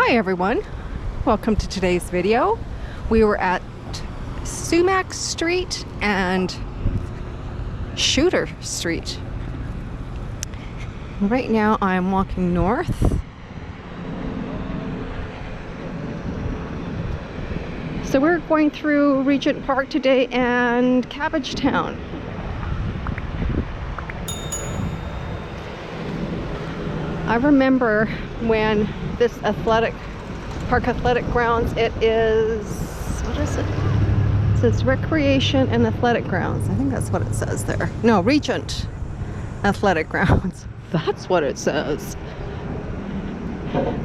Hi everyone, welcome to today's video. We were at Sumac Street and Shooter Street. Right now I'm walking north. So we're going through Regent Park today and Cabbagetown. I remember when this park athletic grounds, it is, what is it? It says recreation and athletic grounds. I think that's what it says there. No, Regent Athletic Grounds. That's what it says.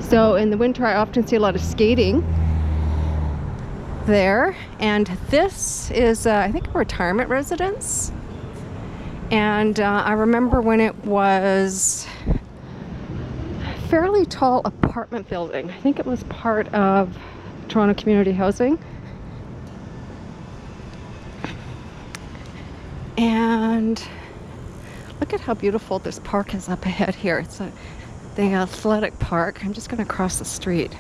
So in the winter I often see a lot of skating there, and this is I think a retirement residence. And I remember when it was fairly tall apartment building. I think it was part of Toronto Community Housing. And look at how beautiful this park is up ahead here. It's the athletic park. I'm just going to cross the street.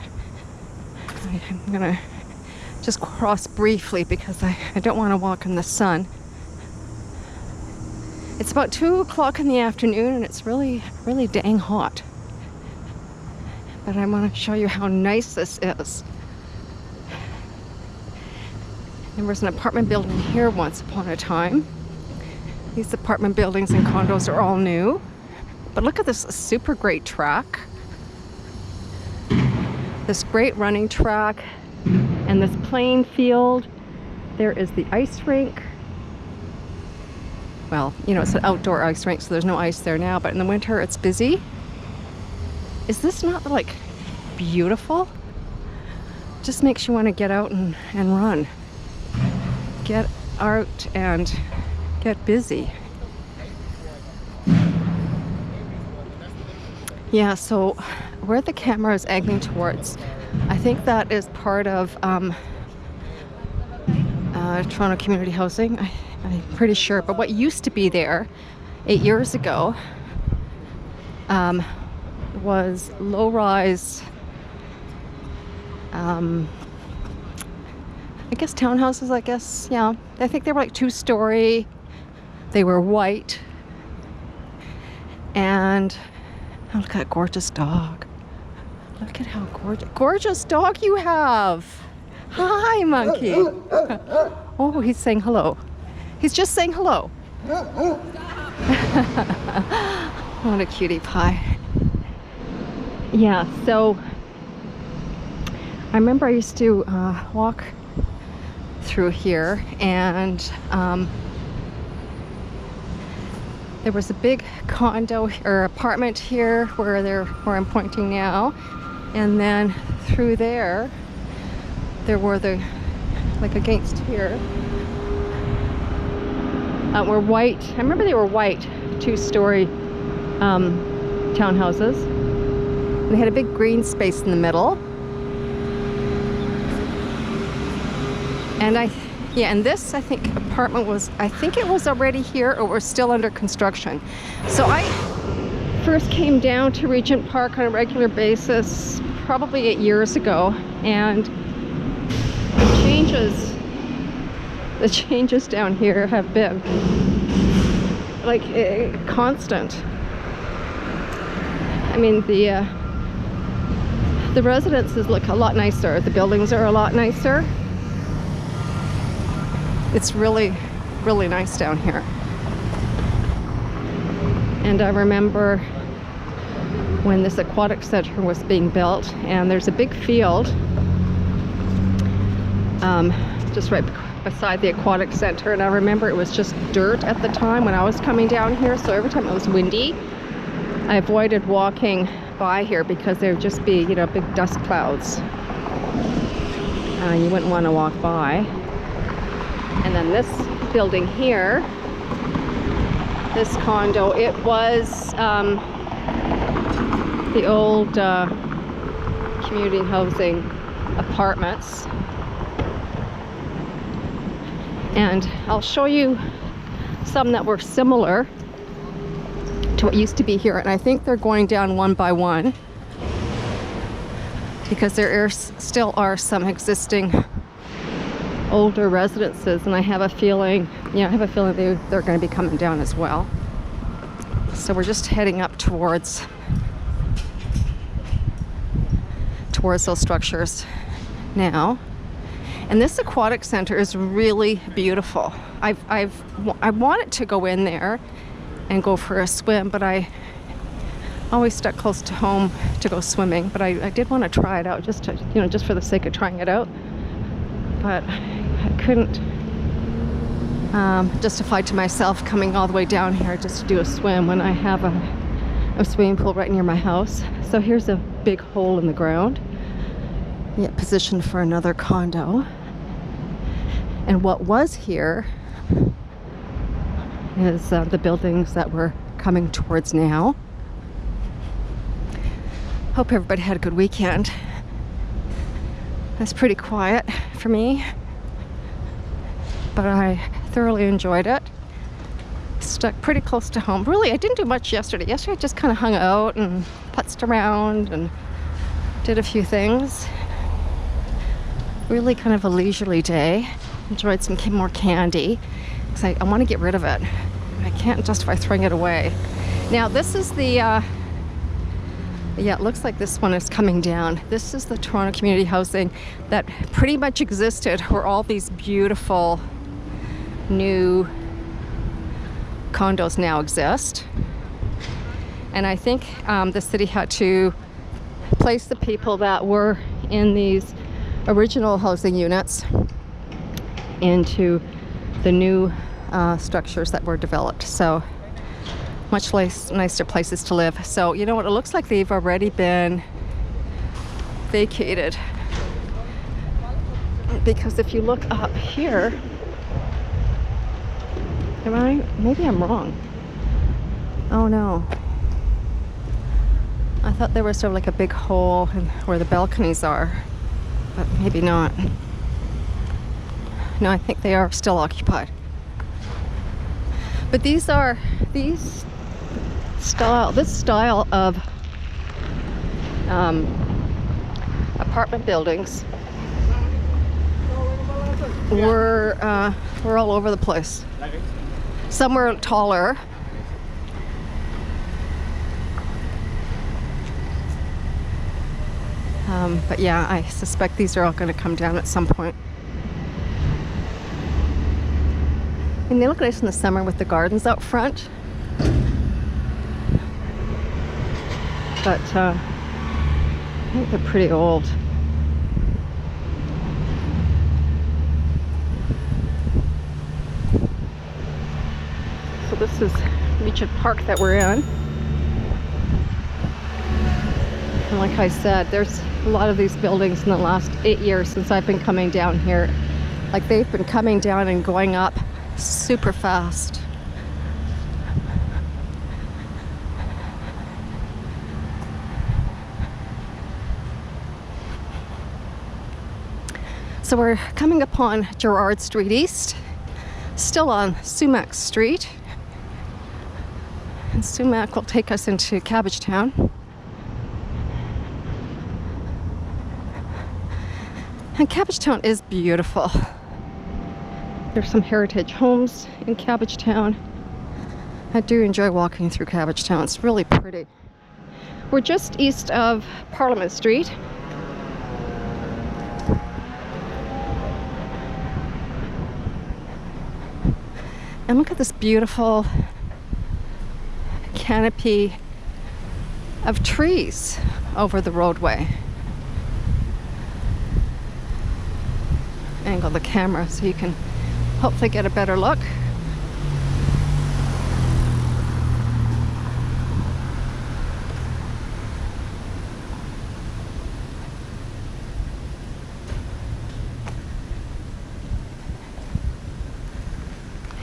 I'm going to just cross briefly because I don't want to walk in the sun. It's about 2 o'clock in the afternoon and it's really dang hot. But I want to show you how nice this is. There was an apartment building here once upon a time. These apartment buildings and condos are all new. But look at this super great track. This great running track and this playing field. There is the ice rink. Well, you know, it's an outdoor ice rink, so there's no ice there now, but in the winter it's busy. Is this not like beautiful? Just makes you want to get out and run. Get out and get busy. Yeah, so where the camera is angling towards, I think that is part of Toronto Community Housing. I'm pretty sure, but what used to be there 8 years ago was low-rise, I guess townhouses, I guess, yeah. I think they were like 2-story. They were white. And oh, look at that gorgeous dog. Look at how gorgeous dog you have. Hi, monkey. Oh, he's saying hello. He's just saying hello. What a cutie pie. Yeah, so I remember I used to walk through here, and there was a big condo or apartment here where I'm pointing now, and then through there were like against here were white. I remember they were white 2-story townhouses. They had a big green space in the middle. And and this, I think, apartment was, I think it was already here or was still under construction. So I first came down to Regent Park on a regular basis probably 8 years ago, and the changes down here have been like constant. I mean, the residences look a lot nicer. The buildings are a lot nicer. It's really nice down here. And I remember when this aquatic center was being built, and there's a big field just right beside the aquatic center, and I remember it was just dirt at the time when I was coming down here, so every time it was windy I avoided walking by here because there would just be, you know, big dust clouds. You wouldn't want to walk by. And then this building here, this condo, it was the old community housing apartments. And I'll show you some that were similar to what used to be here, and I think they're going down one by one. because still are some existing older residences, and I have a feeling, they're going to be coming down as well. So we're just heading up towards those structures now. And this aquatic center is really beautiful. I wanted to go in there and go for a swim, but I always stuck close to home to go swimming. But I did want to try it out, just for the sake of trying it out. But I couldn't justify to myself coming all the way down here just to do a swim when I have a swimming pool right near my house. So here's a big hole in the ground, yet positioned for another condo. And what was here is the buildings that we're coming towards now. Hope everybody had a good weekend. It's pretty quiet for me, but I thoroughly enjoyed it. Stuck pretty close to home. Really, I didn't do much yesterday. Yesterday I just kind of hung out and putzed around and did a few things. Really kind of a leisurely day. Enjoyed some more candy because I want to get rid of it. I can't justify throwing it away. Now this is the it looks like this one is coming down. This is the Toronto community housing that pretty much existed, where all these beautiful new condos now exist. And I think the city had to place the people that were in these original housing units into the new structures that were developed. So much nicer places to live. So you know what, it looks like they've already been vacated, because if you look up here, maybe I'm wrong. Oh no, I thought there was sort of like a big hole where the balconies are, but maybe not. No, I think they are still occupied. But this style of apartment buildings were all over the place. Some were taller. But yeah, I suspect these are all going to come down at some point. And they look nice in the summer with the gardens out front. But I think they're pretty old. So this is Regent Park that we're in. And like I said, there's a lot of these buildings in the last 8 years since I've been coming down here. Like, they've been coming down and going up super fast. So we're coming upon Gerrard Street East, still on Sumac Street. And Sumac will take us into Cabbagetown. And Cabbagetown is beautiful. There's some heritage homes in Cabbagetown. I do enjoy walking through Cabbagetown. It's really pretty. We're just east of Parliament Street. And look at this beautiful canopy of trees over the roadway. Angle the camera so you can hopefully get a better look.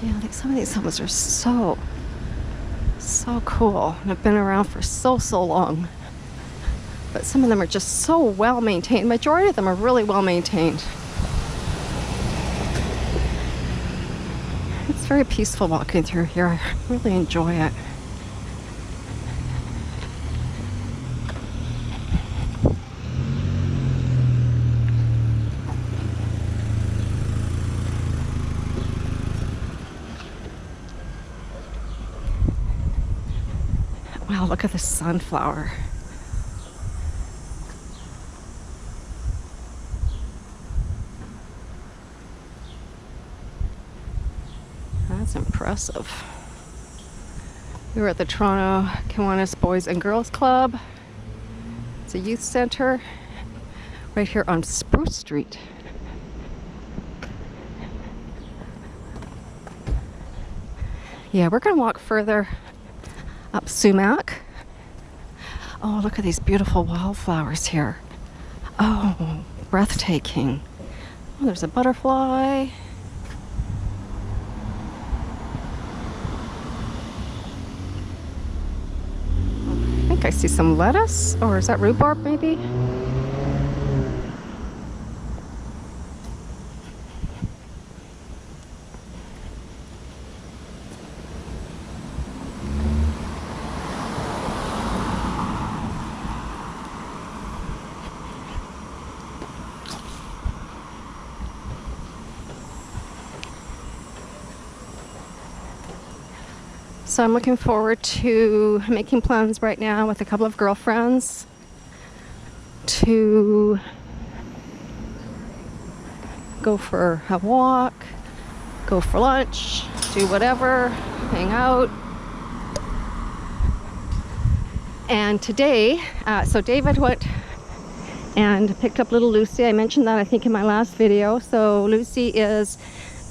Yeah, I think some of these homes are so cool and have been around for so long. But some of them are just so well maintained. Majority of them are really well maintained. It's very peaceful walking through here. I really enjoy it. Oh, look at the sunflower. That's impressive. We were at the Toronto Kiwanis Boys and Girls Club. It's a youth center right here on Spruce Street. Yeah, we're gonna walk further up Sumac. Oh, look at these beautiful wildflowers here. Oh, breathtaking. Oh, there's a butterfly. I think I see some lettuce, or is that rhubarb maybe? So I'm looking forward to making plans right now with a couple of girlfriends to go for a walk, go for lunch, do whatever, hang out. And today, so David went and picked up little Lucy. I mentioned that I think in my last video. So Lucy is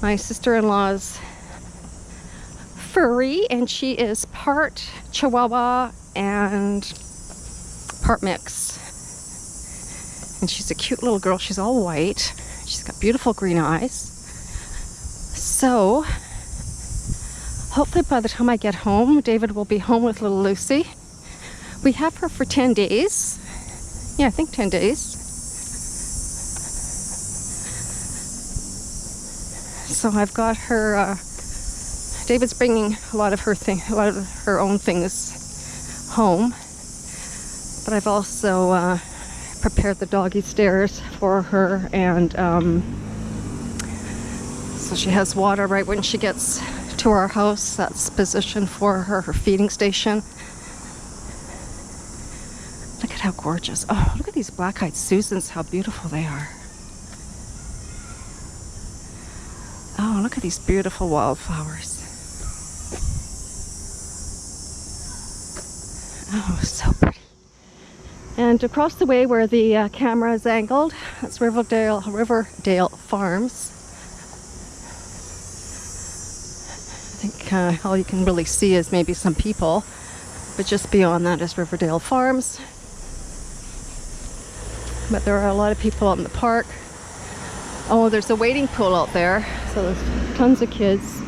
my sister-in-law's furry, and she is part Chihuahua and part mix. And she's a cute little girl. She's all white. She's got beautiful green eyes. So hopefully by the time I get home, David will be home with little Lucy. We have her for 10 days. Yeah, I think 10 days. So I've got her, David's bringing a lot of her own things home, but I've also prepared the doggy stairs for her, and so she has water right when she gets to our house. That's positioned for her feeding station. Look at how gorgeous. Oh, look at these black-eyed Susans, how beautiful they are. Oh, look at these beautiful wildflowers. Oh, so pretty. And across the way where the camera is angled, that's Riverdale Farms. I think all you can really see is maybe some people, but just beyond that is Riverdale Farms. But there are a lot of people out in the park. Oh, there's a wading pool out there, so there's tons of kids.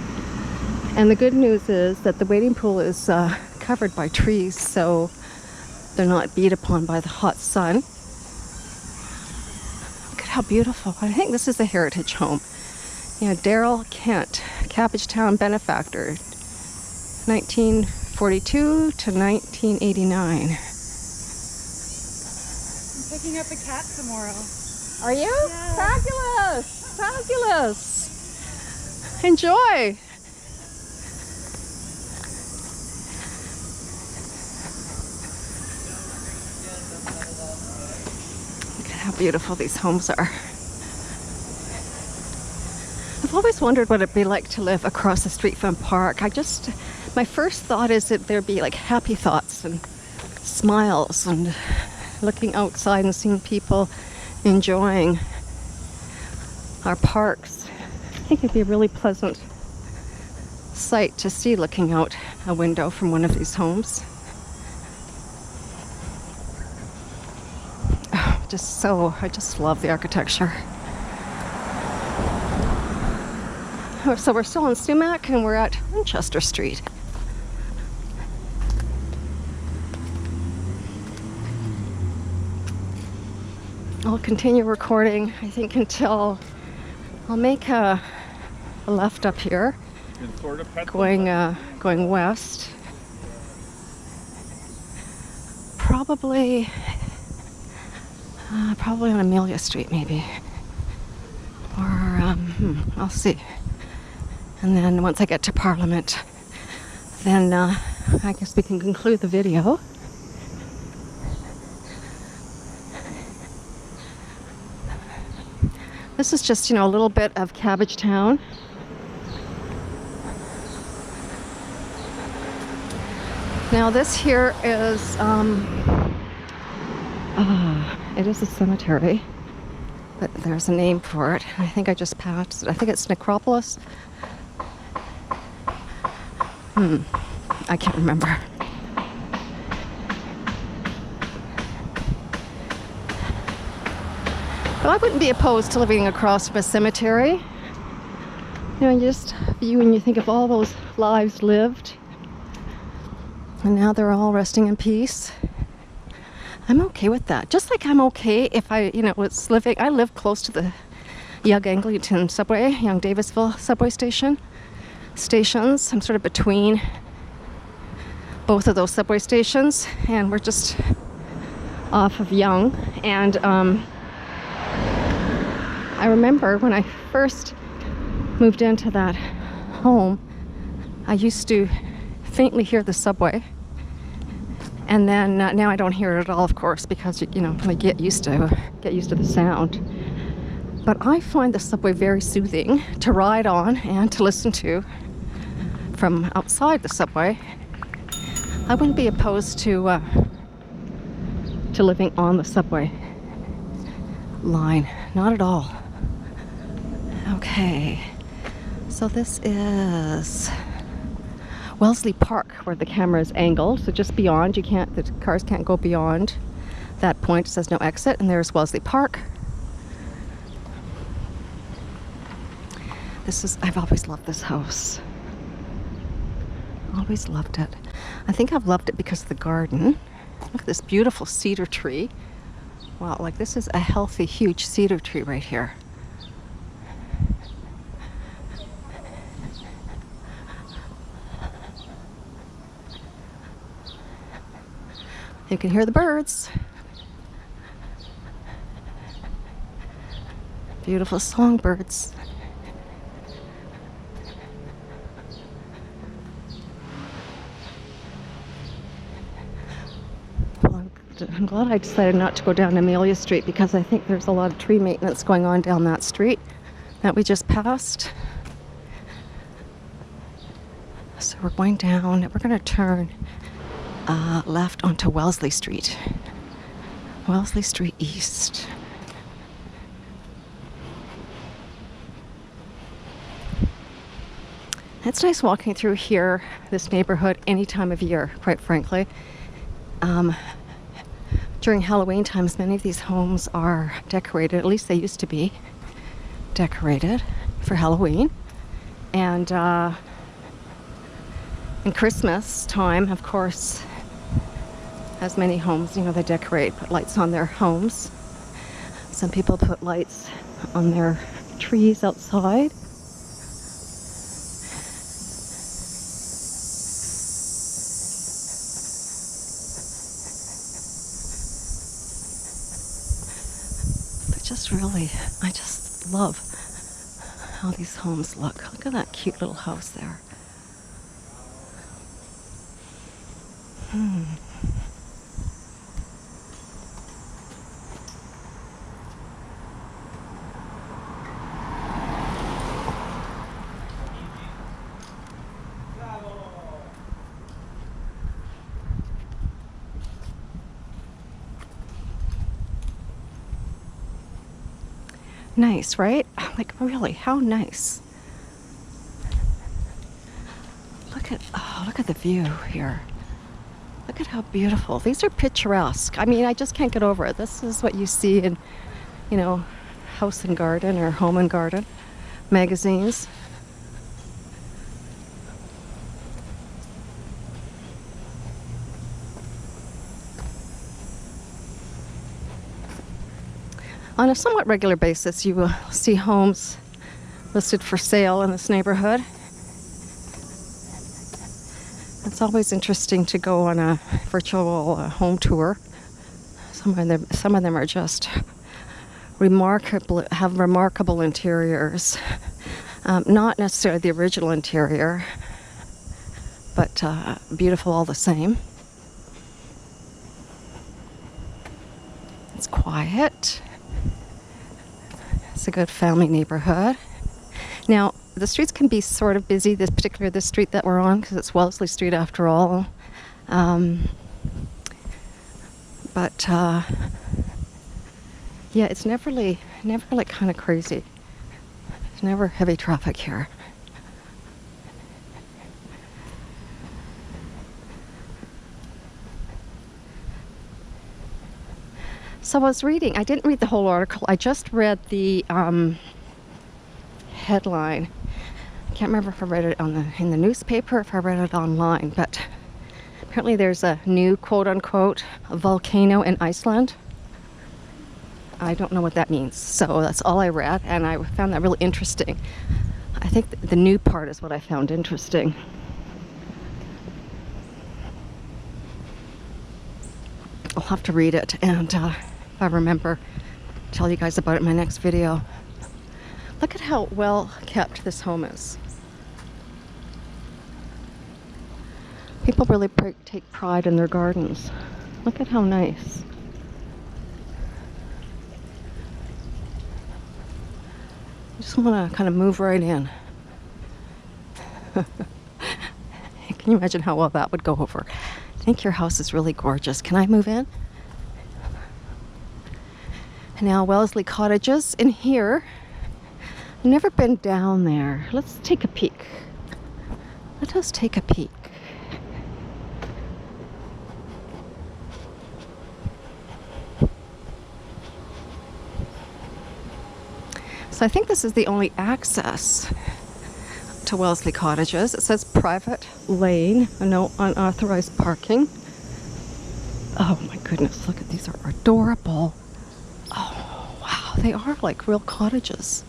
And the good news is that the wading pool is covered by trees, so they're not beat upon by the hot sun. Look at how beautiful. I think this is the Heritage Home. Yeah, Daryl Kent, Cabbagetown benefactor, 1942 to 1989. I'm picking up a cat tomorrow. Are you? Yeah. Fabulous! Fabulous! Enjoy! Look at how beautiful these homes are. I've always wondered what it'd be like to live across the street from a park. My first thought is that there'd be like happy thoughts and smiles and looking outside and seeing people enjoying our parks. I think it'd be a really pleasant sight to see looking out a window from one of these homes. Oh, I just love the architecture. So we're still on Sumac and we're at Winchester Street. I'll continue recording, I think, until I'll make a left up here, going west. Probably on Amelia Street, maybe, or I'll see. And then once I get to Parliament, then I guess we can conclude the video. This is just, a little bit of Cabbagetown. Now this here is, it is a cemetery, but there's a name for it. I think I just passed it. I think it's Necropolis. I can't remember. But I wouldn't be opposed to living across from a cemetery. You think of all those lives lived, and now they're all resting in peace. I'm okay with that. Just like I'm okay if I live close to the Yonge Eglinton subway, Yonge Davisville subway stations. I'm sort of between both of those subway stations, and we're just off of Yonge. And I remember when I first moved into that home, I used to faintly hear the subway, and then now I don't hear it at all, of course, because I get used to the sound. But I find the subway very soothing to ride on and to listen to from outside the subway. I wouldn't be opposed to living on the subway line, not at all. Okay, so this is Wellesley Park, where the camera is angled. So just beyond, the cars can't go beyond that point. It says no exit, and there's Wellesley Park. I've always loved this house. Always loved it. I think I've loved it because of the garden. Look at this beautiful cedar tree. Wow, this is a healthy, huge cedar tree right here. You can hear the birds. Beautiful songbirds. Well, I'm glad I decided not to go down Amelia Street, because I think there's a lot of tree maintenance going on down that street that we just passed. So we're going down. We're going to turn left onto Wellesley Street. Wellesley Street East. It's nice walking through here, this neighborhood, any time of year, quite frankly. During Halloween times, many of these homes are decorated, at least they used to be decorated for Halloween. And in Christmas time, of course, as many homes, they decorate, put lights on their homes. Some people put lights on their trees outside. I just love how these homes look. Look at that cute little house there. Nice, right? Really, how nice. Look at the view here. Look at how beautiful. These are picturesque. I just can't get over it. This is what you see in, House and Garden or Home and Garden magazines. On a somewhat regular basis, you will see homes listed for sale in this neighborhood. It's always interesting to go on a virtual home tour. Some of them are just have remarkable interiors. Not necessarily the original interior, but beautiful all the same. It's quiet. It's a good family neighborhood. Now, the streets can be sort of busy, this street that we're on, because it's Wellesley Street after all. But yeah, it's never like kind of crazy. There's never heavy traffic here. So I was reading, I didn't read the whole article, I just read the headline. I can't remember if I read it in the newspaper or if I read it online, but apparently there's a new quote-unquote volcano in Iceland. I don't know what that means, so that's all I read, and I found that really interesting. I think the new part is what I found interesting. I'll have to read it, and if I remember, tell you guys about it in my next video. Look at how well kept this home is. People really take pride in their gardens. Look at how nice. I just want to kind of move right in. Can you imagine how well that would go over? I think your house is really gorgeous. Can I move in? And now Wellesley Cottages in here. I've never been down there. Let's take a peek. Let us take a peek. So I think this is the only access to Wellesley Cottages. It says private lane, no unauthorized parking. Oh my goodness, look at these, are adorable. Oh wow, they are like real cottages.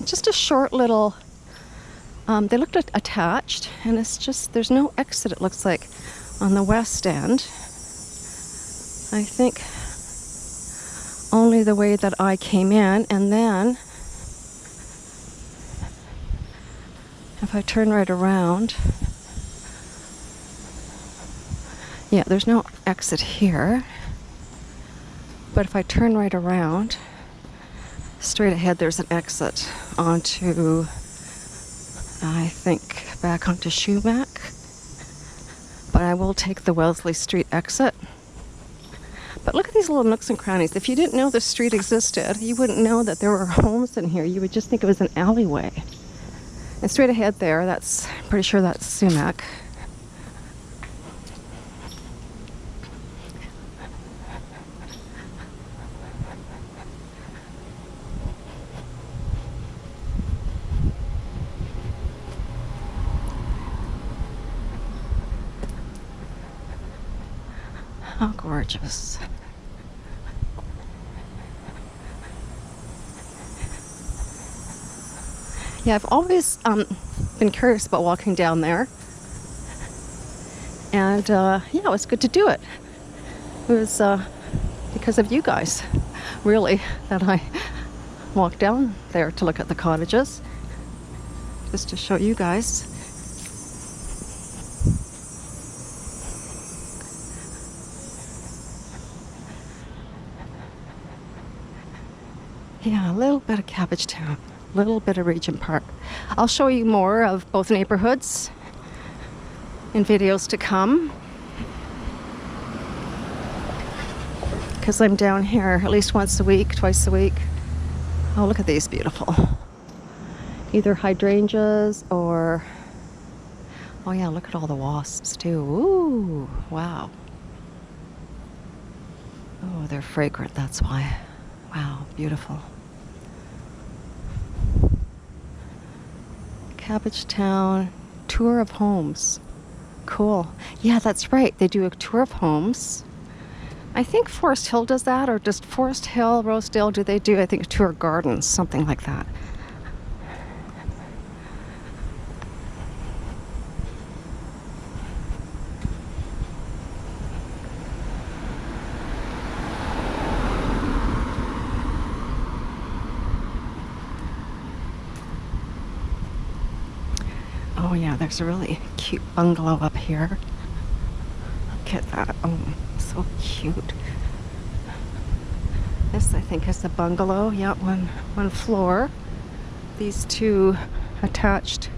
Just a short little, they looked attached, and it's just, there's no exit, it looks like, on the west end. I think only the way that I came in, and then if I turn right around, yeah, there's no exit here, but if I turn right around, straight ahead there's an exit onto, I think, back onto Shumack. But I will take the Wellesley Street exit. But look at these little nooks and crannies. If you didn't know this street existed, you wouldn't know that there were homes in here. You would just think it was an alleyway. And straight ahead there, that's, pretty sure that's Sumac. How gorgeous. Yeah, I've always been curious about walking down there. And yeah, it was good to do it. It was because of you guys, really, that I walked down there to look at the cottages. Just to show you guys. Yeah, a little bit of Cabbagetown, a little bit of Regent Park. I'll show you more of both neighborhoods in videos to come, because I'm down here at least once a week, twice a week. Oh, look at these, beautiful. Either hydrangeas or, oh yeah, look at all the wasps too. Ooh, wow. Oh, they're fragrant, that's why. Wow, beautiful. Cabbagetown tour of homes. Cool. Yeah, that's right. They do a tour of homes. I think Forest Hill does that, or just Forest Hill, Rosedale, do they do, I think, a tour of gardens, something like that. Oh yeah, there's a really cute bungalow up here. Look at that. Oh, so cute. This, I think, is the bungalow. Yeah, one floor. These two attached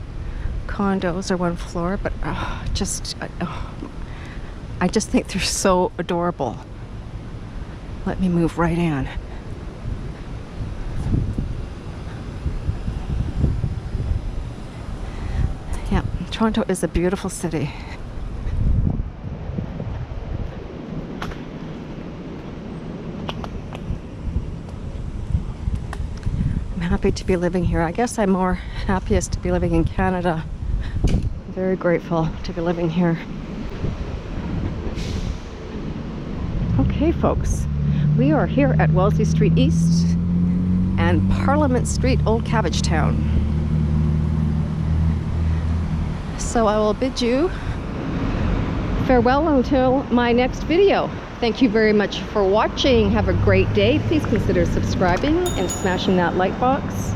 condos are one floor, but I just think they're so adorable. Let me move right in. Yeah, Toronto is a beautiful city. I'm happy to be living here. I guess I'm more happiest to be living in Canada. I'm very grateful to be living here. Okay, folks, we are here at Wellesley Street East and Parliament Street, Old Cabbagetown. So I will bid you farewell until my next video. Thank you very much for watching. Have a great day. Please consider subscribing and smashing that like box.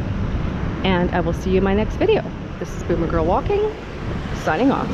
And I will see you in my next video. This is Boomer Girl Walking, signing off.